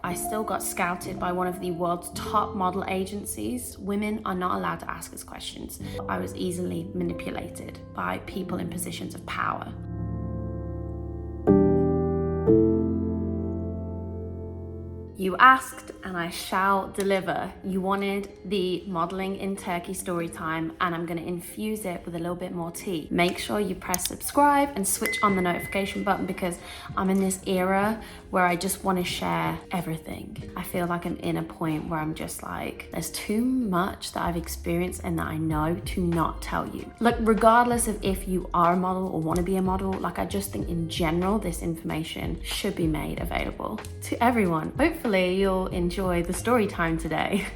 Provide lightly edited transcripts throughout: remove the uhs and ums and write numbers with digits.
I still got scouted by one of the world's top model agencies. Women are not allowed to ask us questions. I was easily manipulated by people in positions of power. You asked and I shall deliver. You wanted the modeling in Turkey story time, and I'm going to infuse it with a little bit more tea. Make sure you press subscribe and switch on the notification button, because I'm in this era where I just want to share everything. I feel like I'm in a point where I'm just like, there's too much that I've experienced and that I know to not tell you. Look, regardless of if you are a model or want to be a model, like I just think in general, this information should be made available to everyone. Hopefully you'll enjoy the story time today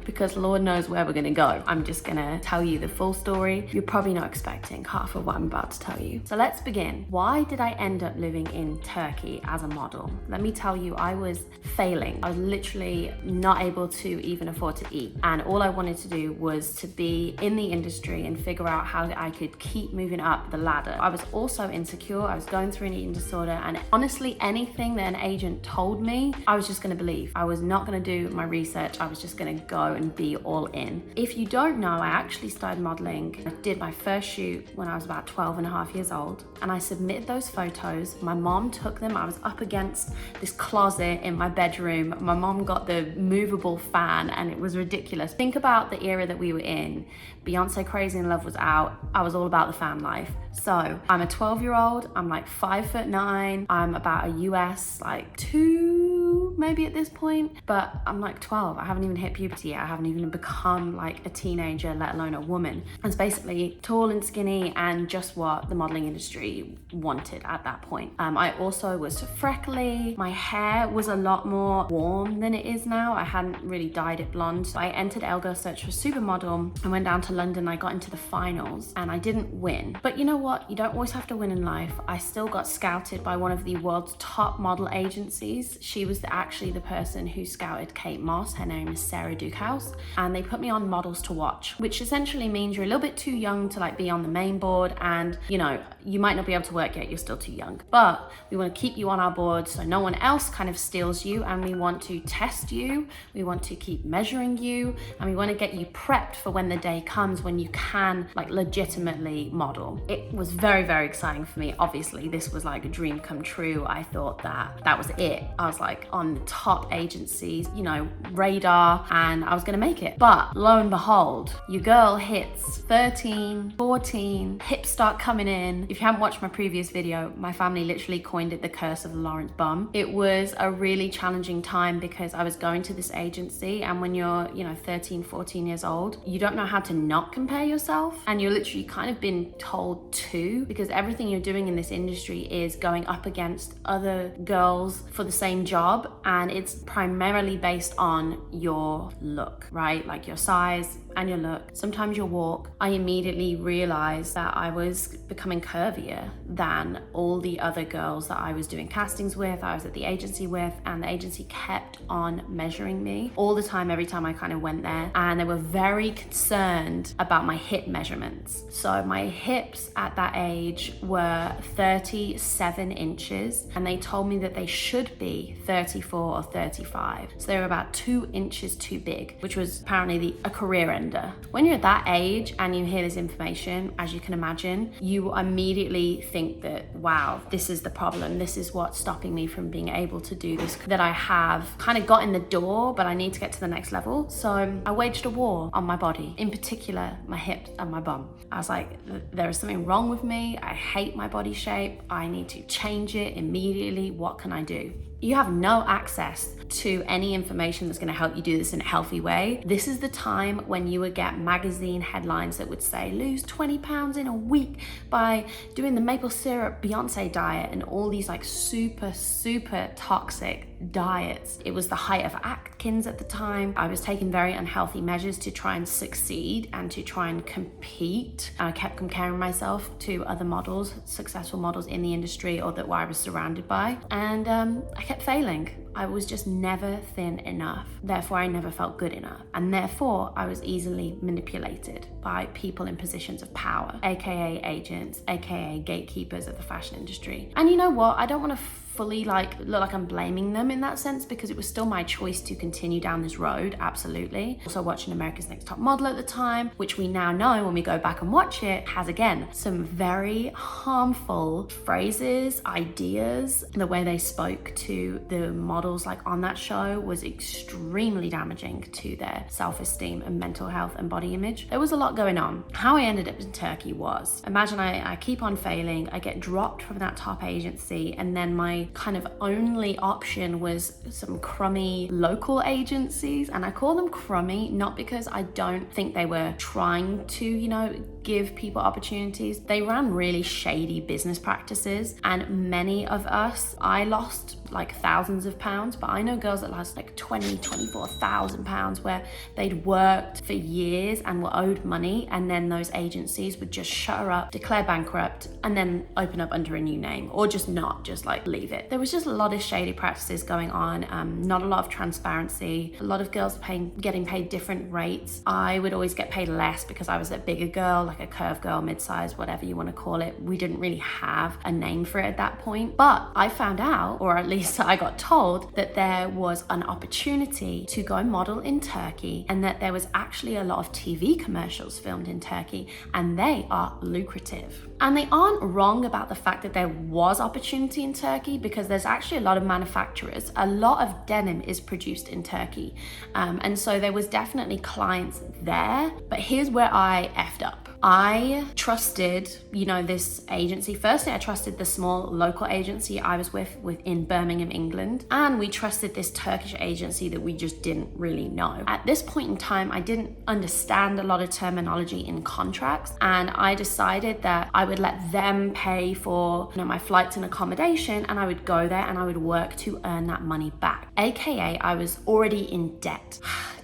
because Lord knows where we're gonna go. I'm just gonna tell you the full story. You're probably not expecting half of what I'm about to tell you. So let's begin. Why did I end up living in Turkey as a model? Let me tell you, I was failing. I was literally not able to even afford to eat. And all I wanted to do was to be in the industry and figure out how I could keep moving up the ladder. I was also insecure. I was going through an eating disorder, and honestly, anything that an agent told me, I was just gonna believe. I was not gonna do my research. I was just gonna go and be all in. If you don't know, I actually started modeling. I did my first shoot when I was about 12 and a half years old, and I submitted those photos. My mom took them. I was up against this closet in my bedroom. My mom got the movable fan, and it was ridiculous. Think about the era that we were in. Beyonce Crazy in Love was out. I was all about the fan life. So I'm a 12-year-old. I'm like 5'9". I'm about a US like 2 maybe at this point, but I'm like 12. I haven't even hit puberty yet. I haven't even become like a teenager, let alone a woman. I was basically tall and skinny and just what the modeling industry wanted at that point. I also was freckly. My hair was a lot more warm than it is now. I hadn't really dyed it blonde. So I entered Elga Search for Supermodel. I went down to London. I got into the finals and I didn't win. But you know what? You don't always have to win in life. I still got scouted by one of the world's top model agencies. She was actually the person who scouted Kate Moss. Her name is Sarah Dukehouse, and they put me on Models to Watch, which essentially means you're a little bit too young to like be on the main board, and you know, you might not be able to work yet, you're still too young, but we want to keep you on our board so no one else kind of steals you, and we want to test you, we want to keep measuring you, and we want to get you prepped for when the day comes when you can like legitimately model. It was very, very exciting for me. Obviously this was like a dream come true. I thought that was it. I was like on the top agencies, you know, radar, and I was gonna make it. But lo and behold, your girl hits 13, 14, hips start coming in. If you haven't watched my previous video, my family literally coined it the curse of the Lawrence bum. It was a really challenging time because I was going to this agency, and when you're, you know, 13, 14 years old, you don't know how to not compare yourself, and you're literally kind of been told to, because everything you're doing in this industry is going up against other girls for the same job, and it's primarily based on your look, right? Like your size and your look, sometimes your walk. I immediately realized that I was becoming curvier than all the other girls that I was doing castings with, I was at the agency with, and the agency kept on measuring me all the time, every time I kind of went there, and they were very concerned about my hip measurements. So my hips at that age were 37 inches, and they told me that they should be 34 or 35. So they were about 2 inches too big, which was apparently a career ender. When you're at that age and you hear this information, as you can imagine, you immediately think that, wow, this is the problem. This is what's stopping me from being able to do this, that I have kind of got in the door, but I need to get to the next level. So I waged a war on my body, in particular, my hips and my bum. I was like, there is something wrong with me. I hate my body shape. I need to change it immediately. What can I do? You have no access to any information that's going to help you do this in a healthy way. This is the time when you would get magazine headlines that would say, lose 20 pounds in a week by doing the maple syrup Beyonce diet, and all these like super, super toxic diets. It was the height of Atkins at the time. I was taking very unhealthy measures to try and succeed and to try and compete. I kept comparing myself to other models, successful models in the industry or that I was surrounded by, and I kept failing. I was just never thin enough. Therefore, I never felt good enough. And therefore, I was easily manipulated by people in positions of power, aka agents, aka gatekeepers of the fashion industry. And you know what? I don't want to fully look like I'm blaming them in that sense, because it was still my choice to continue down this road, absolutely. Also watching America's Next Top Model at the time, which we now know when we go back and watch it, has again some very harmful phrases, ideas. The way they spoke to the models like on that show was extremely damaging to their self-esteem and mental health and body image. There was a lot going on. How I ended up in Turkey was, imagine I keep on failing, I get dropped from that top agency, and then my kind of only option was some crummy local agencies. And I call them crummy not because I don't think they were trying to, you know, give people opportunities. They ran really shady business practices, and many of us, I lost like thousands of pounds, but I know girls that lost like 24,000 pounds where they'd worked for years and were owed money, and then those agencies would just shut her up, declare bankrupt, and then open up under a new name, or just like leave it. There was just a lot of shady practices going on, not a lot of transparency, a lot of girls getting paid different rates. I would always get paid less because I was a bigger girl, like a curve girl, mid-size, whatever you want to call it. We didn't really have a name for it at that point, but I found out, or at least I got told, that there was an opportunity to go model in Turkey, and that there was actually a lot of TV commercials filmed in Turkey, and they are lucrative. And they aren't wrong about the fact that there was opportunity in Turkey, because there's actually a lot of manufacturers. A lot of denim is produced in Turkey. And so there was definitely clients there. But here's where I effed up. I trusted, you know, this agency. Firstly, I trusted the small local agency I was with in Birmingham, England. And we trusted this Turkish agency that we just didn't really know. At this point in time, I didn't understand a lot of terminology in contracts. And I decided that I would let them pay for, you know, my flights and accommodation, and I would go there and I would work to earn that money back. AKA, I was already in debt.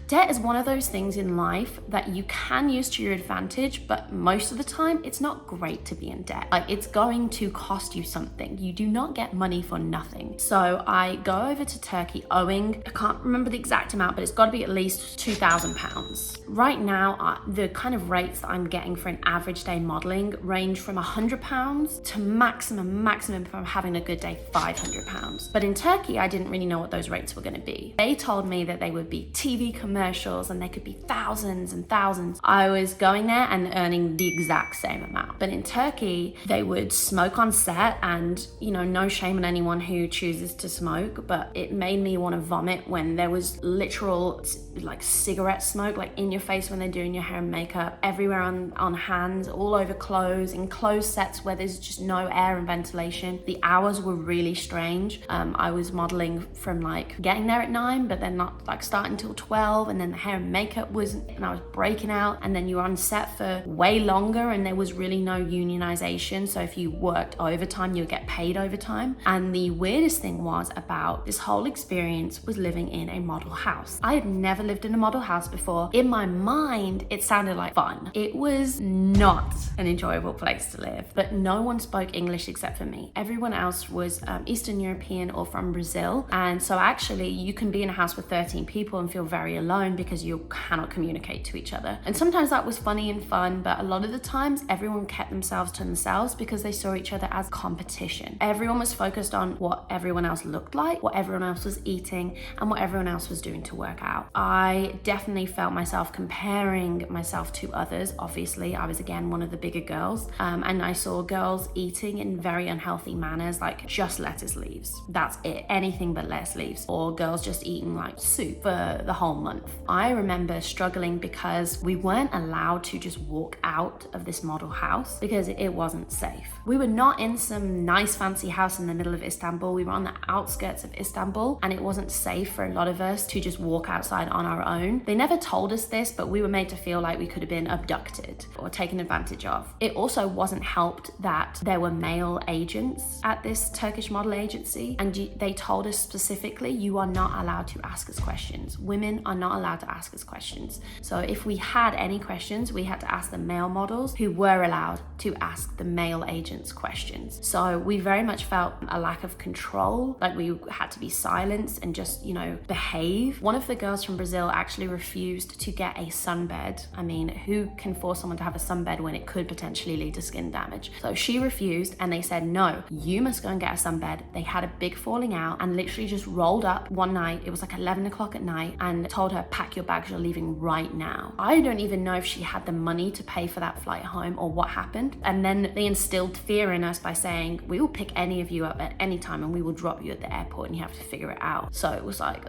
Debt is one of those things in life that you can use to your advantage, but most of the time it's not great to be in debt. Like, it's going to cost you something. You do not get money for nothing. So I go over to Turkey owing, I can't remember the exact amount, but it's got to be at least £2,000. Right now, the kind of rates that I'm getting for an average day modeling range from £100 to maximum if I'm having a good day, £500. But in Turkey, I didn't really know what those rates were going to be. They told me that they would be TV commercials, and they could be thousands and thousands. I was going there and earning the exact same amount. But in Turkey, they would smoke on set, and, you know, no shame on anyone who chooses to smoke, but it made me want to vomit when there was literal like cigarette smoke like in your face when they're doing your hair and makeup, everywhere on hands, all over clothes, in closed sets where there's just no air and ventilation. The hours were really strange. I was modeling from like getting there at 9, but then not like starting till 12, and then the hair and makeup and I was breaking out, and then you were on set for way longer, and there was really no unionization. So if you worked overtime, you would get paid overtime. And the weirdest thing about this whole experience was living in a model house. I had never lived in a model house before. In my mind, it sounded like fun. It was not an enjoyable place to live, but no one spoke English except for me. Everyone else was Eastern European or from Brazil. And so actually you can be in a house with 13 people and feel very alone because you cannot communicate to each other. And sometimes that was funny and fun, but a lot of the times everyone kept themselves to themselves because they saw each other as competition. Everyone was focused on what everyone else looked like, what everyone else was eating, and what everyone else was doing to work out. I definitely felt myself comparing myself to others. Obviously, I was again one of the bigger girls, and I saw girls eating in very unhealthy manners, like just lettuce leaves. That's it, anything but lettuce leaves. Or girls just eating like soup for the whole month. I remember struggling because we weren't allowed to just walk out of this model house because it wasn't safe. We were not in some nice fancy house in the middle of Istanbul. We were on the outskirts of Istanbul, and it wasn't safe for a lot of us to just walk outside on our own. They never told us this, but we were made to feel like we could have been abducted or taken advantage of. It also wasn't helped that there were male agents at this Turkish model agency, and they told us specifically, you are not allowed to ask us questions. Women are not not allowed to ask us questions. So if we had any questions, we had to ask the male models, who were allowed to ask the male agents questions. So we very much felt a lack of control, like we had to be silenced and just, you know, behave. One of the girls from Brazil actually refused to get a sunbed. I mean, who can force someone to have a sunbed when it could potentially lead to skin damage? So she refused, and they said, no, you must go and get a sunbed. They had a big falling out and literally just rolled up one night. It was like 11 o'clock at night, and told her, pack your bags, you're leaving right now. I don't even know if she had the money to pay for that flight home or what happened. And then they instilled fear in us by saying, we will pick any of you up at any time and we will drop you at the airport and you have to figure it out. So it was like,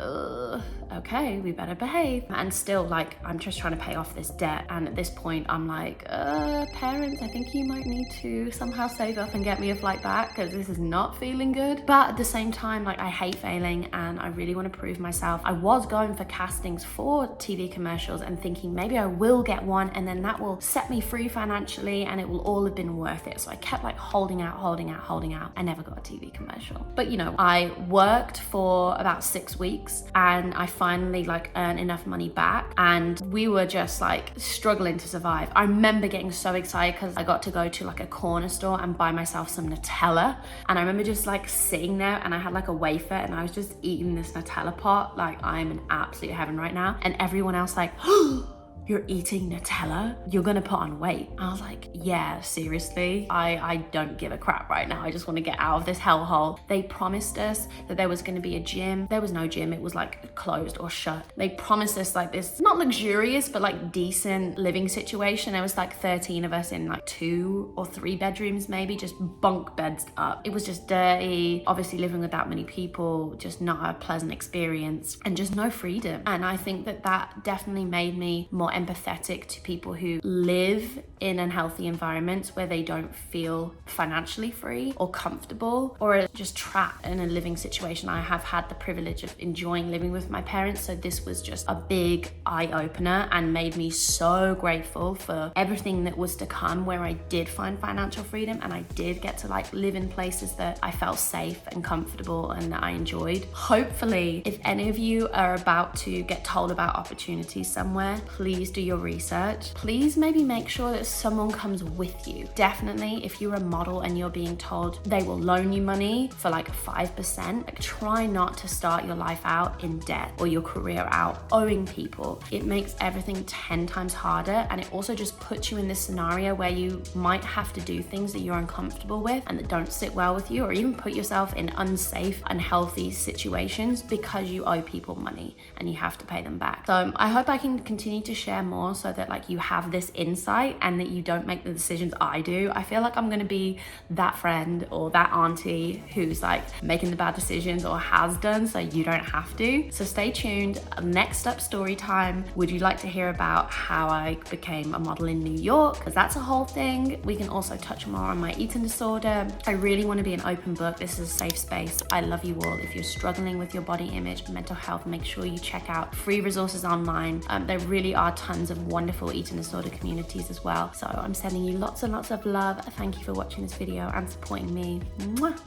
okay, we better behave. And still, like, I'm just trying to pay off this debt. And at this point, I'm like, parents, I think you might need to somehow save up and get me a flight back, because this is not feeling good. But at the same time, like, I hate failing and I really want to prove myself. I was going for castings for TV commercials and thinking maybe I will get one, and then that will set me free financially and it will all have been worth it. So I kept like holding out. I never got a TV commercial. But you know, I worked for about 6 weeks and I finally like earned enough money back, and we were just like struggling to survive. I remember getting so excited because I got to go to like a corner store and buy myself some Nutella, and I remember just like sitting there and I had like a wafer and I was just eating this Nutella pot like I'm in absolute heaven right now, and everyone else like, you're eating Nutella? You're gonna put on weight. I was like, yeah, seriously? I don't give a crap right now. I just want to get out of this hellhole. They promised us that there was gonna be a gym. There was no gym. It was like closed or shut. They promised us like this, not luxurious, but like decent living situation. There was like 13 of us in like 2 or 3 bedrooms, maybe, just bunk beds up. It was just dirty. Obviously living with that many people, just not a pleasant experience, and just no freedom. And I think that that definitely made me more empathetic to people who live in unhealthy environments where they don't feel financially free or comfortable, or are just trapped in a living situation. I have had the privilege of enjoying living with my parents, so this was just a big eye-opener and made me so grateful for everything that was to come, where I did find financial freedom and I did get to like live in places that I felt safe and comfortable and that I enjoyed. Hopefully, if any of you are about to get told about opportunities somewhere, please do your research. Please maybe make sure that someone comes with you. Definitely, if you're a model and you're being told they will loan you money for like 5%, like, try not to start your life out in debt or your career out owing people. It makes everything 10 times harder, and it also just puts you in this scenario where you might have to do things that you're uncomfortable with and that don't sit well with you, or even put yourself in unsafe, unhealthy situations because you owe people money and you have to pay them back. So I hope I can continue to share more so that like you have this insight and that you don't make the decisions I do. I feel like I'm gonna be that friend or that auntie who's like making the bad decisions or has done, so you don't have to. So stay tuned. Next up, story time. Would you like to hear about how I became a model in New York? Because that's a whole thing. We can also touch more on my eating disorder. I really want to be an open book. This is a safe space. I love you all. If you're struggling with your body image, mental health, make sure you check out free resources online. There really are tons of wonderful eating disorder communities as well. So I'm sending you lots and lots of love. Thank you for watching this video and supporting me. Mwah.